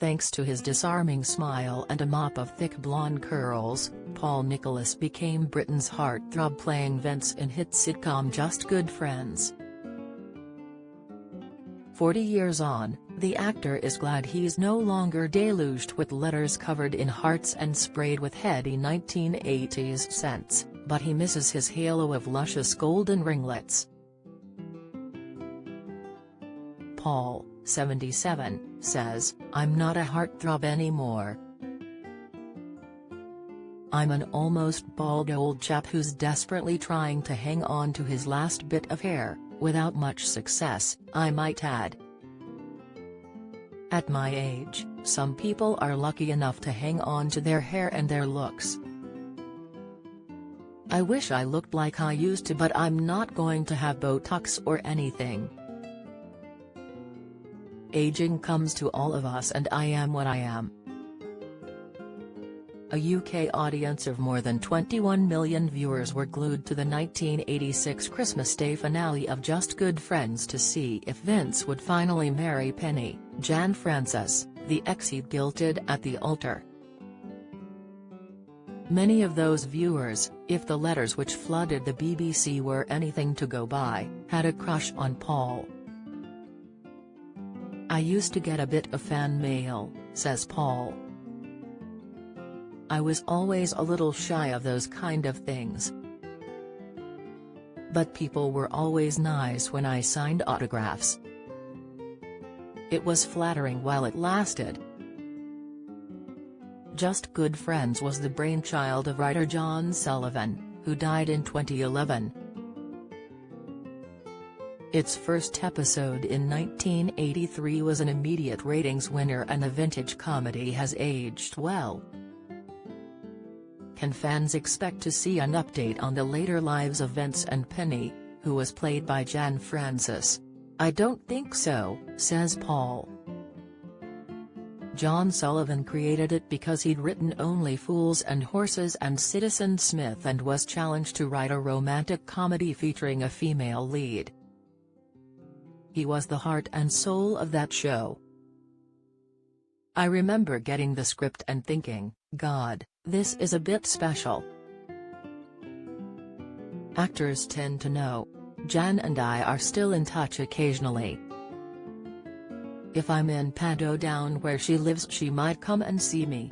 Thanks to his disarming smile and a mop of thick blonde curls, Paul Nicholas became Britain's heartthrob, playing Vince in hit sitcom Just Good Friends. 40 years on, the actor is glad he's no longer deluged with letters covered in hearts and sprayed with heady 1980s scents, but he misses his halo of luscious golden ringlets. Paul, 77, says, "I'm not a heartthrob anymore. I'm an almost bald old chap who's desperately trying to hang on to his last bit of hair, without much success, I might add. At my age, some people are lucky enough to hang on to their hair and their looks. I wish I looked like I used to, but I'm not going to have Botox or anything. Aging comes to all of us and I am what I am." A UK audience of more than 21 million viewers were glued to the 1986 Christmas Day finale of Just Good Friends to see if Vince would finally marry Penny, Jan Francis, the ex he'd guilted at the altar. Many of those viewers, if the letters which flooded the BBC were anything to go by, had a crush on Paul. "I used to get a bit of fan mail," says Paul. "I was always a little shy of those kind of things. But people were always nice when I signed autographs. It was flattering while it lasted." Just Good Friends was the brainchild of writer John Sullivan, who died in 2011. Its first episode in 1983 was an immediate ratings winner, and the vintage comedy has aged well. Can fans expect to see an update on the later lives of Vince and Penny, who was played by Jan Francis? "I don't think so," says Paul. John Sullivan created it because he'd written Only Fools and Horses and Citizen Smith and was challenged to write a romantic comedy featuring a female lead. He was the heart and soul of that show. "I remember getting the script and thinking, God, this is a bit special." Actors tend to know. Jan and I are still in touch occasionally. If I'm in Paddo down where she lives, she might come and see me.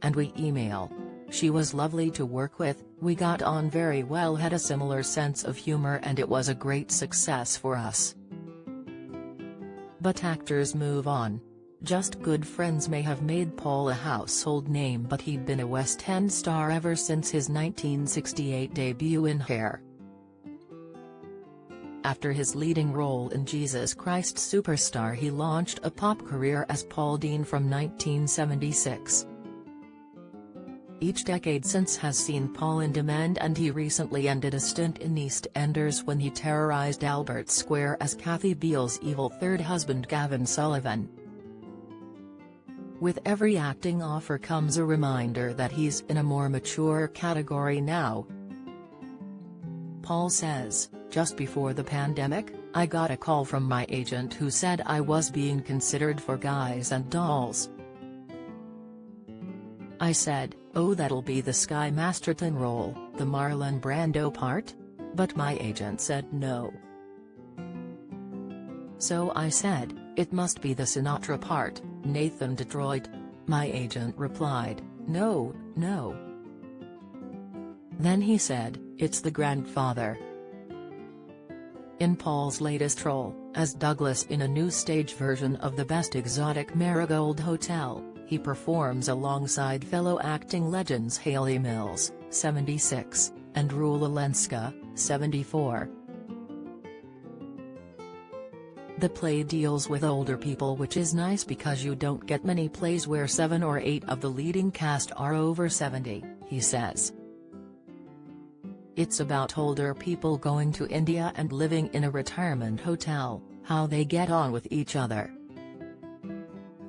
And we email. She was lovely to work with, we got on very well, had a similar sense of humor, and it was a great success for us. But actors move on. Just Good Friends may have made Paul a household name, but he'd been a West End star ever since his 1968 debut in Hair. After his leading role in Jesus Christ Superstar, he launched a pop career as Paul Dean from 1976. Each decade since has seen Paul in demand, and he recently ended a stint in EastEnders when he terrorized Albert Square as Kathy Beale's evil third husband Gavin Sullivan. With every acting offer comes a reminder that he's in a more mature category now. Paul says, "Just before the pandemic, I got a call from my agent who said I was being considered for Guys and Dolls. I said, oh, that'll be the Sky Masterton role, the Marlon Brando part? But my agent said no. So I said, it must be the Sinatra part, Nathan Detroit. My agent replied, no, no. Then he said, it's the grandfather." In Paul's latest role, as Douglas in a new stage version of The Best Exotic Marigold Hotel, he performs alongside fellow acting legends Hayley Mills, 76, and Rula Lenska, 74. The play deals with older people, which is nice because you don't get many plays where 7 or 8 of the leading cast are over 70, he says. It's about older people going to India and living in a retirement hotel, how they get on with each other.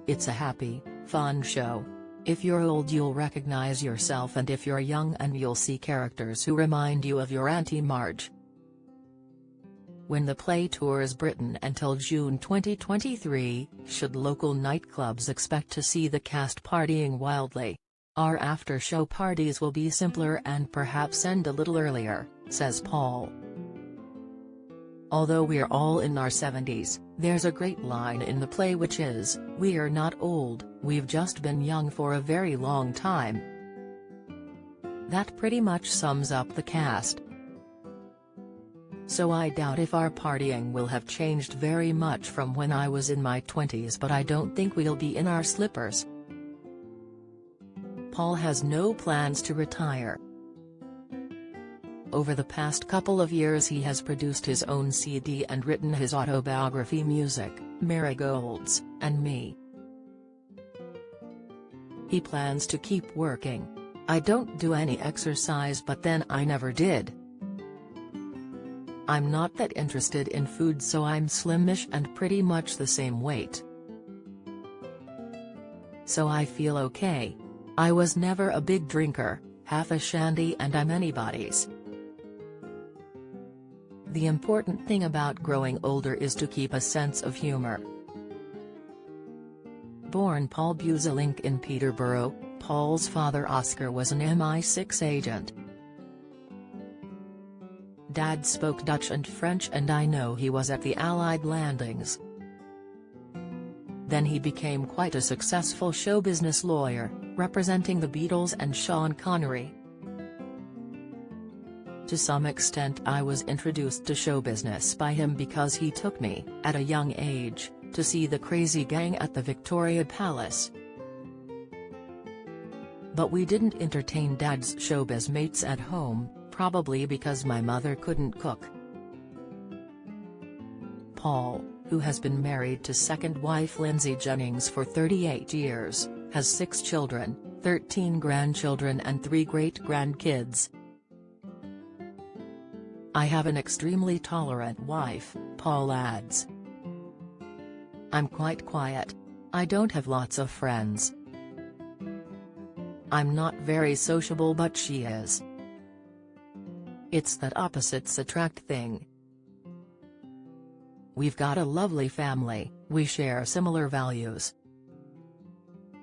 It's a happy, fun show. If you're old you'll recognize yourself, and if you're young and you'll see characters who remind you of your Auntie Marge. when the play tours Britain until June 2023, should local nightclubs expect to see the cast partying wildly? Our after-show parties will be simpler and perhaps end a little earlier, says Paul. Although we're all in our 70s, there's a great line in the play which is, "We're not old, we've just been young for a very long time." That pretty much sums up the cast. So I doubt if our partying will have changed very much from when I was in my 20s, but I don't think we'll be in our slippers. Paul has no plans to retire. Over the past couple of years he has produced his own CD and written his autobiography Music, Marigolds, and Me. He plans to keep working. "I don't do any exercise, but then I never did. I'm not that interested in food, so I'm slimmish and pretty much the same weight. So I feel okay. I was never a big drinker, half a shandy and I'm anybody's. The important thing about growing older is to keep a sense of humor." Born Paul Buzelink in Peterborough, Paul's father Oscar was an MI6 agent. Dad spoke Dutch and French, and I know he was at the Allied landings. Then he became quite a successful show business lawyer, representing the Beatles and Sean Connery. To some extent I was introduced to show business by him because he took me, at a young age, to see the Crazy Gang at the Victoria Palace. But we didn't entertain Dad's showbiz mates at home, probably because my mother couldn't cook. Paul, who has been married to second wife Lindsay Jennings for 38 years, has 6 children, 13 grandchildren and 3 great-grandkids. "I have an extremely tolerant wife," Paul adds. "I'm quite quiet. I don't have lots of friends. I'm not very sociable, but she is. It's that opposites attract thing. We've got a lovely family, we share similar values.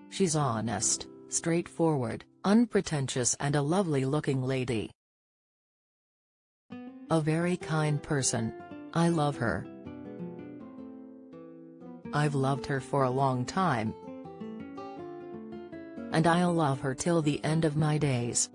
She's honest, straightforward, unpretentious and a lovely-looking lady. A very kind person. I love her. I've loved her for a long time. And I'll love her till the end of my days."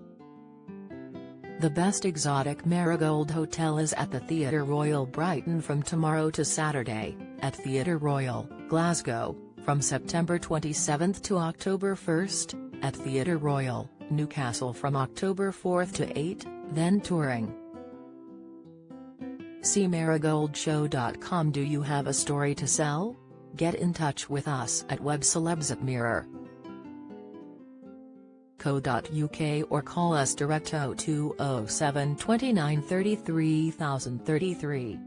The Best Exotic Marigold Hotel is at the Theatre Royal Brighton from tomorrow to Saturday, at Theatre Royal, Glasgow, from September 27 to October 1, at Theatre Royal, Newcastle from October 4 to 8, then touring. See marigoldshow.com. Do you have a story to sell? Get in touch with us at webcelebs@mirror.co.uk or call us direct 0207 29 33 033.